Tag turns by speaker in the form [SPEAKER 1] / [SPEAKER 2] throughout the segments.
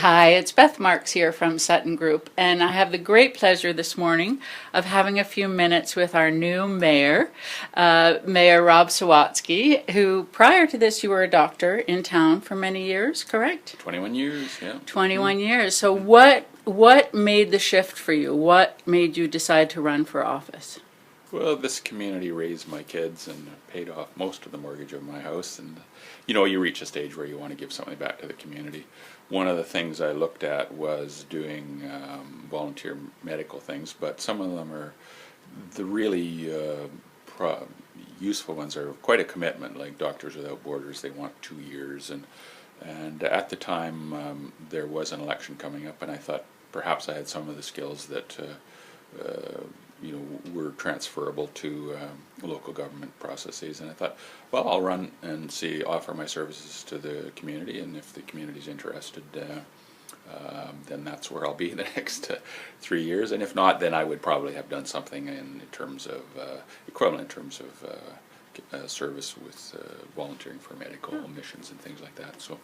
[SPEAKER 1] Hi, it's Beth Marks here from Sutton Group, and I have the great pleasure this morning of having a few minutes with our new mayor, Mayor Rob Sawatzky, who prior to this you were a doctor in town for many years, correct?
[SPEAKER 2] 21 years, yeah.
[SPEAKER 1] 21 years. So what made the shift for you? What made you decide to run for office?
[SPEAKER 2] Well, this community raised my kids and paid off most of the mortgage of my house. And, you reach a stage where you want to give something back to the community. One of the things I looked at was doing volunteer medical things, but some of them are the really useful ones are quite a commitment, like Doctors Without Borders. They want 2 years. And at the time, there was an election coming up, and I thought perhaps I had some of the skills that were transferable to local government processes. And I thought, well, I'll run and offer my services to the community, and if the community's interested, then that's where I'll be the next 3 years. And if not, then I would probably have done something in terms of equivalent in terms of service with volunteering for medical missions and things like that. So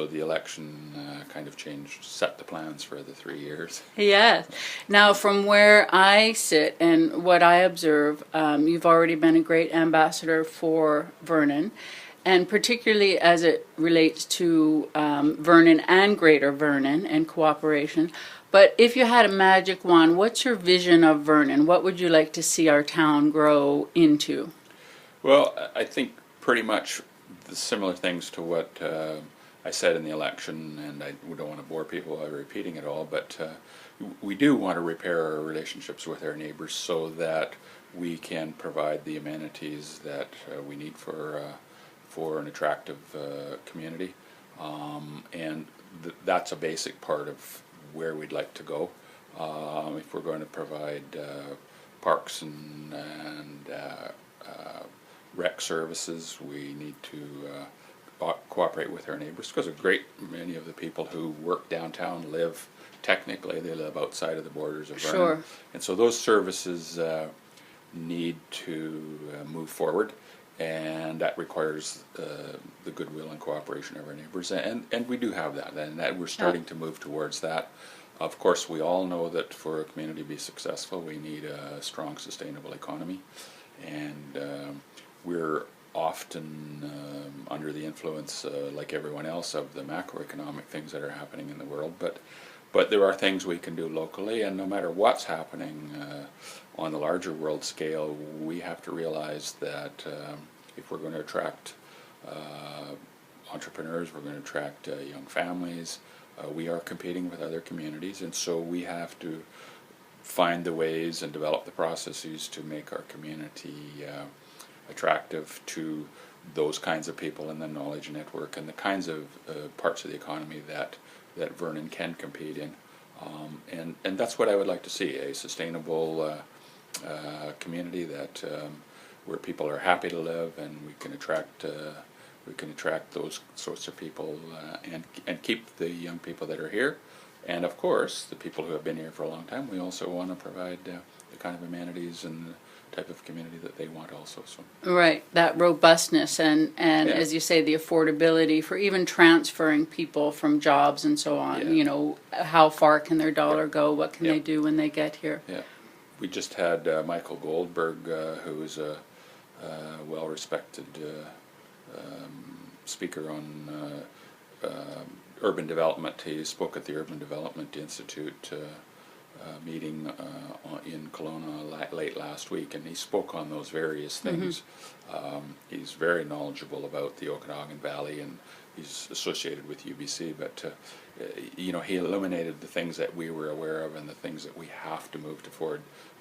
[SPEAKER 2] the election kind of set the plans for the 3 years.
[SPEAKER 1] Yes. Now, from where I sit and what I observe, you've already been a great ambassador for Vernon, and particularly as it relates to Vernon and Greater Vernon and cooperation. But if you had a magic wand, what's your vision of Vernon? What would you like to see our town grow into?
[SPEAKER 2] Well, I think pretty much the similar things to what I said in the election, and I don't want to bore people by repeating it all, but we do want to repair our relationships with our neighbors so that we can provide the amenities that we need for an attractive community, and that's a basic part of where we'd like to go. If we're going to provide parks and rec services, we need to cooperate with our neighbors, because many of the people who work downtown they live outside of the borders of Vernon.
[SPEAKER 1] Sure.
[SPEAKER 2] And so those services need to move forward, and that requires the goodwill and cooperation of our neighbors, and we do have that, and that we're starting to move towards that. Of course, we all know that for a community to be successful, we need a strong, sustainable economy, and we're often under the influence, like everyone else, of the macroeconomic things that are happening in the world. But there are things we can do locally, and no matter what's happening on the larger world scale, we have to realize that if we're going to attract entrepreneurs, we're going to attract young families, we are competing with other communities, and so we have to find the ways and develop the processes to make our community attractive to those kinds of people in the knowledge network and the kinds of parts of the economy that Vernon can compete in, and that's what I would like to see: a sustainable community that where people are happy to live, and we can attract those sorts of people and keep the young people that are here, and of course the people who have been here for a long time. We also want to provide the kind of amenities and the type of community that they want also. So
[SPEAKER 1] Right, that robustness and
[SPEAKER 2] Yeah.
[SPEAKER 1] as you say, the affordability for even transferring people from jobs and so on.
[SPEAKER 2] Yeah.
[SPEAKER 1] You know, how far can their dollar go? What can
[SPEAKER 2] Yeah.
[SPEAKER 1] they do when they get here?
[SPEAKER 2] Yeah, we just had Michael Goldberg, who is a well-respected speaker on urban development. He spoke at the Urban Development Institute meeting in Kelowna late last week, and he spoke on those various things. He's very knowledgeable about the Okanagan Valley, and he's associated with UBC, but he illuminated the things that we were aware of and the things that we have to move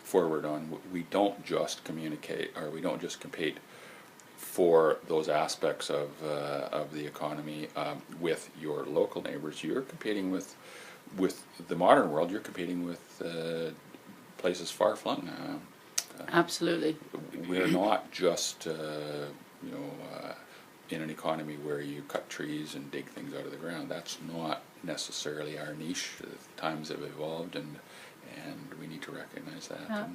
[SPEAKER 2] forward on. We don't just communicate, or we don't just compete for those aspects of the economy with your local neighbors. You're competing with the modern world. You're competing with places far flung.
[SPEAKER 1] Absolutely.
[SPEAKER 2] We're not just in an economy where you cut trees and dig things out of the ground. That's not necessarily our niche. Times have evolved, and we need to recognize that.
[SPEAKER 1] Yeah.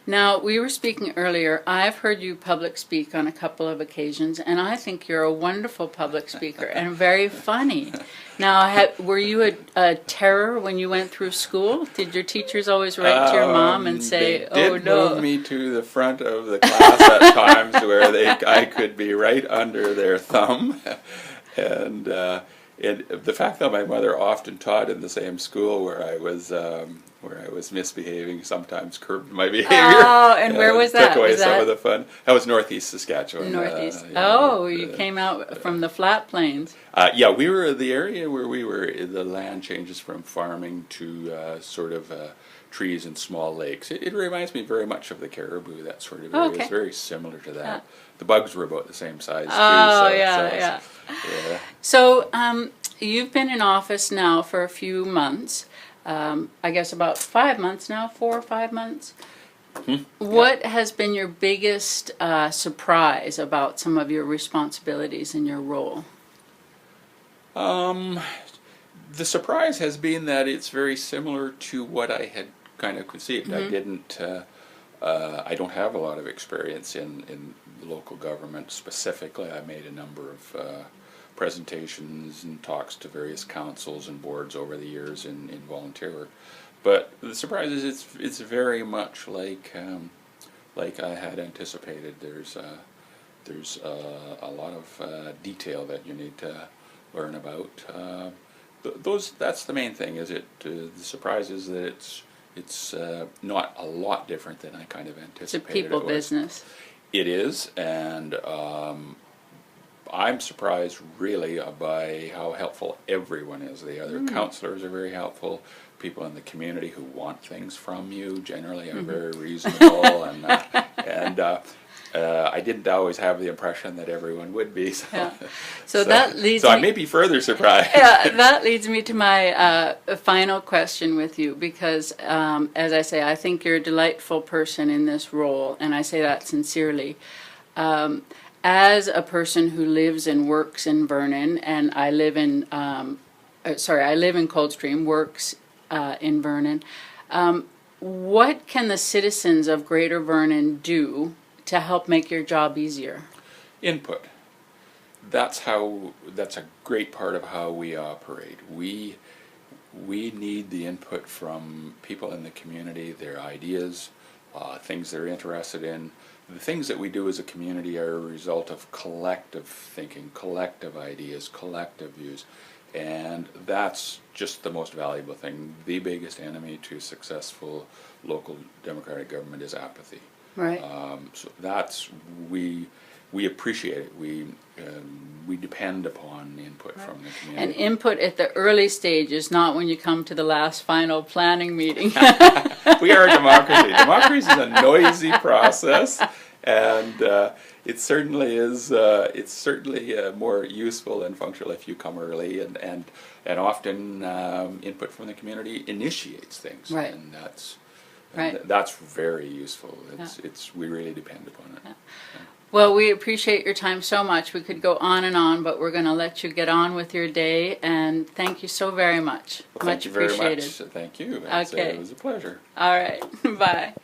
[SPEAKER 1] Now, we were speaking earlier. I've heard you public speak on a couple of occasions, and I think you're a wonderful public speaker and very funny. Now, were you a terror when you went through school? Did your teachers always write to your mom and say,
[SPEAKER 2] they
[SPEAKER 1] "Oh
[SPEAKER 2] did
[SPEAKER 1] no"?
[SPEAKER 2] move me to the front of the class at times where I could be right under their thumb, and the fact that my mother often taught in the same school where I was misbehaving sometimes curbed my behavior.
[SPEAKER 1] Oh, and where was that?
[SPEAKER 2] Took away
[SPEAKER 1] Was
[SPEAKER 2] some
[SPEAKER 1] that
[SPEAKER 2] of the fun. That was Northeast Saskatchewan.
[SPEAKER 1] Northeast?
[SPEAKER 2] Yeah,
[SPEAKER 1] you came out from the flat plains.
[SPEAKER 2] Yeah, we were the area where we were. The land changes from farming to sort of trees and small lakes. It reminds me very much of the Caribou. That sort of area.
[SPEAKER 1] Okay.
[SPEAKER 2] It's very similar to that.
[SPEAKER 1] Yeah.
[SPEAKER 2] The bugs were about the same size too.
[SPEAKER 1] Oh,
[SPEAKER 2] so,
[SPEAKER 1] yeah.
[SPEAKER 2] Yeah.
[SPEAKER 1] So, you've been in office now for a few months. I guess about 5 months now, 4 or 5 months.
[SPEAKER 2] Mm-hmm.
[SPEAKER 1] What has been your biggest surprise about some of your responsibilities in your role?
[SPEAKER 2] The surprise has been that it's very similar to what I had kind of conceived.
[SPEAKER 1] Mm-hmm.
[SPEAKER 2] I don't have a lot of experience in local government specifically. I made a number of presentations and talks to various councils and boards over the years in volunteer work. But the surprise is it's very much like I had anticipated. There's a lot of detail that you need to learn about. That's the main thing. The surprise is that it's not a lot different than I kind of anticipated.
[SPEAKER 1] It's a people business.
[SPEAKER 2] It is, and I'm surprised really by how helpful everyone is. The other councillors are very helpful. People in the community who want things from you generally are very reasonable, and I didn't always have the impression that everyone would be. So,
[SPEAKER 1] Yeah. So that leads
[SPEAKER 2] So
[SPEAKER 1] me,
[SPEAKER 2] I may be further surprised.
[SPEAKER 1] yeah, that leads me to my final question with you, because as I say, I think you're a delightful person in this role, and I say that sincerely. As a person who lives and works in Vernon, and I live in Coldstream, works in Vernon, what can the citizens of Greater Vernon do to help make your job easier?
[SPEAKER 2] Input. That's a great part of how we operate. We need the input from people in the community, their ideas, things they're interested in. The things that we do as a community are a result of collective thinking, collective ideas, collective views, and that's just the most valuable thing. The biggest enemy to successful local democratic government is apathy.
[SPEAKER 1] Right.
[SPEAKER 2] So we appreciate it. We depend upon input from the community.
[SPEAKER 1] And input at the early stages, not when you come to the last final planning meeting.
[SPEAKER 2] We are a democracy. Democracy is a noisy process, and it certainly is. It's certainly more useful and functional if you come early, and often input from the community initiates things,
[SPEAKER 1] Right.
[SPEAKER 2] and that's
[SPEAKER 1] Right.
[SPEAKER 2] that's very useful. We really depend upon it.
[SPEAKER 1] Yeah. Well, we appreciate your time so much. We could go on, but we're going to let you get on with your day, and thank you so very much.
[SPEAKER 2] Well, thank
[SPEAKER 1] much
[SPEAKER 2] you very
[SPEAKER 1] appreciated.
[SPEAKER 2] much. Thank you.
[SPEAKER 1] Okay.
[SPEAKER 2] It was a pleasure.
[SPEAKER 1] All right. Bye.